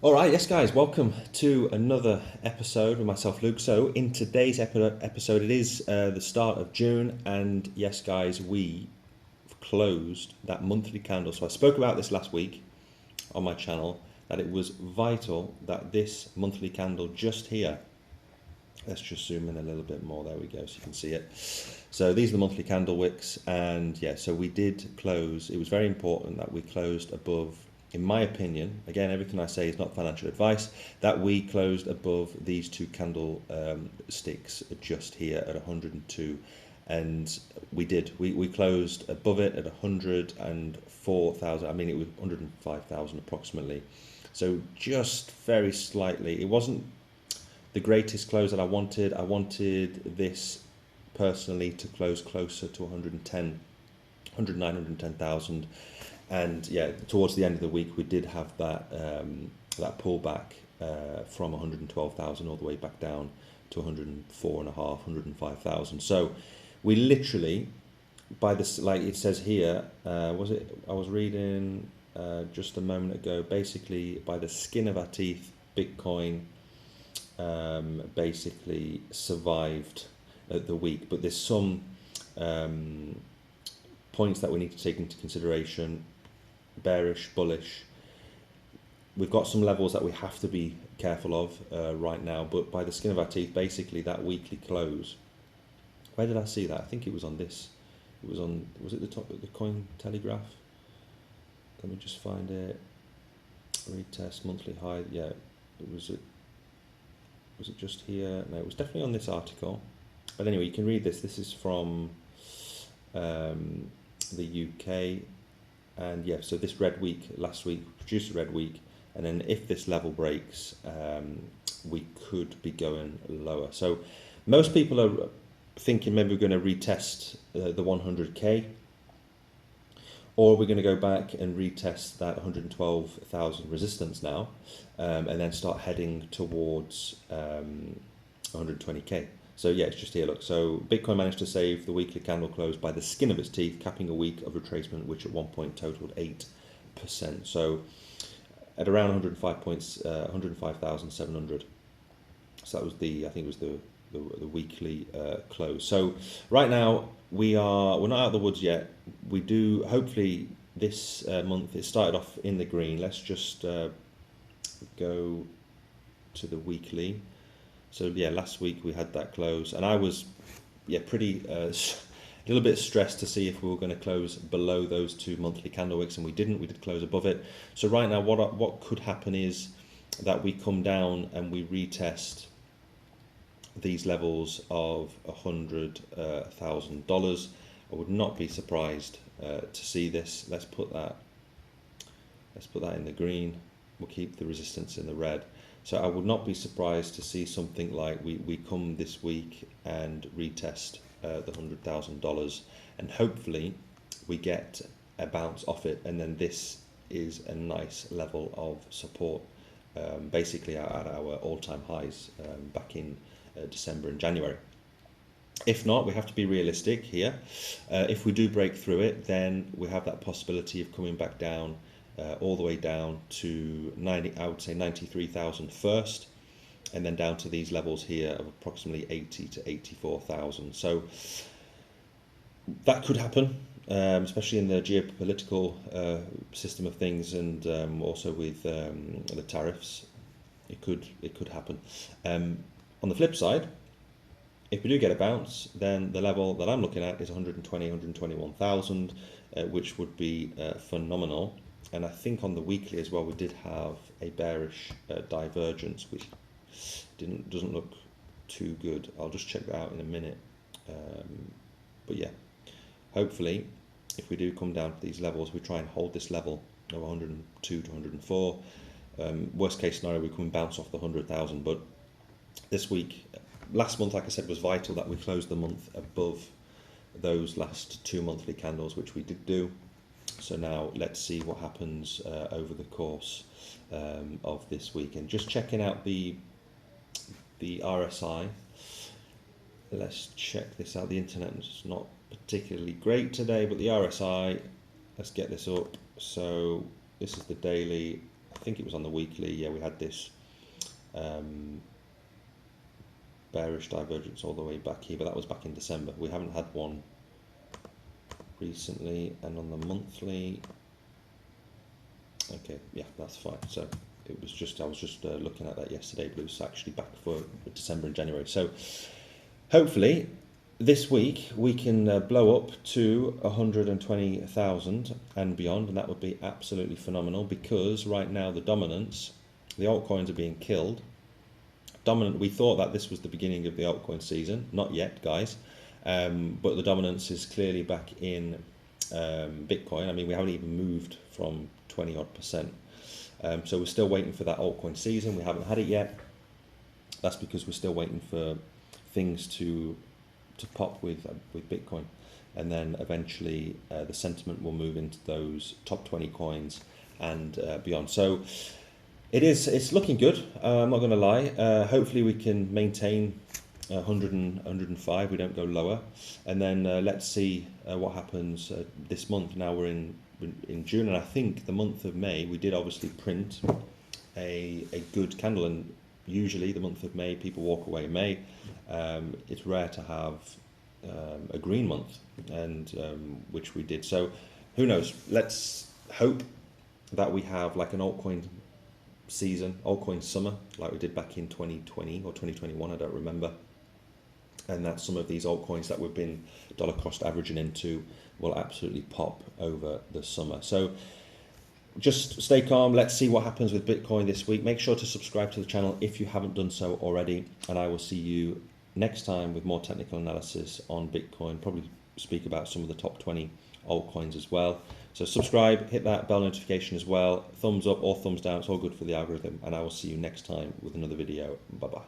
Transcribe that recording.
Alright, yes guys, welcome to another episode with myself, Luke. So in today's episode, it is the start of June, and yes guys, we closed that monthly candle. So I spoke about this last week on my channel, that it was vital that this monthly candle just here, let's just zoom in a little bit more, there we go, so you can see it. So these are the monthly candle wicks, and yeah, so we did close. It was very important that we closed above, in my opinion, again, everything I say is not financial advice, that we closed above these two candle sticks just here at 102. And we did. We closed above it at 104,000. I mean, it was 105,000 approximately. So just very slightly. It wasn't the greatest close that I wanted. I wanted this personally to close closer to 109, 110,000. And yeah, towards the end of the week, we did have that that pullback from 112,000 all the way back down to 104.5, 105,000. So we literally, by this, like it says here, was it? I was reading just a moment ago. Basically, by the skin of our teeth, Bitcoin basically survived the week. But there's some points that we need to take into consideration. Bearish, bullish. We've got some levels that we have to be careful of right now, but by the skin of our teeth, basically that weekly close. Where did I see that? I think it was on this. It was on, was it the top of the Coin Telegraph? Let me just find it. Retest monthly high. Yeah, it was it. Was it just here? No, it was definitely on this article. But anyway, you can read this. This is from the UK. And yeah, so this red week, last week, produced a red week. And then if this level breaks, we could be going lower. So most people are thinking maybe we're going to retest the 100K. Or we're going to go back and retest that 112,000 resistance now, and then start heading towards 120K. So yeah, it's just here, look. So Bitcoin managed to save the weekly candle close by the skin of its teeth, capping a week of retracement, which at one point totaled 8%. So at around 105 points, 105,700. So that was I think it was the weekly close. So right now we're not out of the woods yet. We do, hopefully this month, it started off in the green. Let's just go to the weekly. So yeah, last week we had that close, and I was pretty a little bit stressed to see if we were going to close below those two monthly candle wicks, and we didn't. We did close above it. So right now what could happen is that we come down and we retest these levels of $100,000. I would not be surprised to see this. Let's put that in the green. We'll keep the resistance in the red. So I would not be surprised to see something like we come this week and retest the $100,000, and hopefully we get a bounce off it, and then this is a nice level of support, basically at our all-time highs back in December and January. If not, we have to be realistic here. If we do break through it, then we have that possibility of coming back down, all the way down to 90. I would say 93,000 first, and then down to these levels here of approximately 80 to 84,000. So that could happen, especially in the geopolitical system of things, and also with the tariffs. It could happen. On the flip side, if we do get a bounce, then the level that I'm looking at is 120, 121,000, which would be phenomenal. And I think on the weekly as well, we did have a bearish divergence, which doesn't look too good. I'll just check that out in a minute. But yeah, hopefully, if we do come down to these levels, we try and hold this level of 102 to 104. Worst case scenario, we come bounce off the 100,000. But this week, last month, like I said, was vital that we closed the month above those last two monthly candles, which we did do. So now let's see what happens over the course of this week. And just checking out the RSI. Let's check this out. The internet is not particularly great today, but the RSI, let's get this up. So this is the daily. I I think it was on the weekly, yeah, we had this bearish divergence all the way back here, but that was back in December. We haven't had one recently, and on the monthly, okay, yeah, that's fine. So it was just, I was just looking at that yesterday, but it was actually back for December and January. So hopefully this week we can blow up to 120,000 and beyond, and that would be absolutely phenomenal, because right now the dominance, the altcoins are being killed. Dominant, we thought that this was the beginning of the altcoin season. Not yet, guys, but the dominance is clearly back in Bitcoin. I mean, we haven't even moved from 20 odd %. So we're still waiting for that altcoin season. We haven't had it yet. That's because we're still waiting for things to pop with Bitcoin, and then eventually the sentiment will move into those top 20 coins and beyond. So it's looking good. I'm not going to lie. Hopefully we can maintain 100 and 105. We don't go lower, and then let's see what happens this month. Now we're in June, and I think the month of May we did obviously print a good candle, and usually the month of May people walk away in May. It's rare to have a green month, and which we did. So who knows? Let's hope that we have like an altcoin season, altcoin summer, like we did back in 2020 or 2021, I don't remember, and that some of these altcoins that we've been dollar cost averaging into will absolutely pop over the summer. So just stay calm. Let's see what happens with Bitcoin this week. Make sure to subscribe to the channel if you haven't done so already, and I will see you next time with more technical analysis on Bitcoin. Probably speak about some of the top 20 altcoins as well. So subscribe, hit that bell notification as well. Thumbs up or thumbs down, it's all good for the algorithm, and I will see you next time with another video. Bye bye.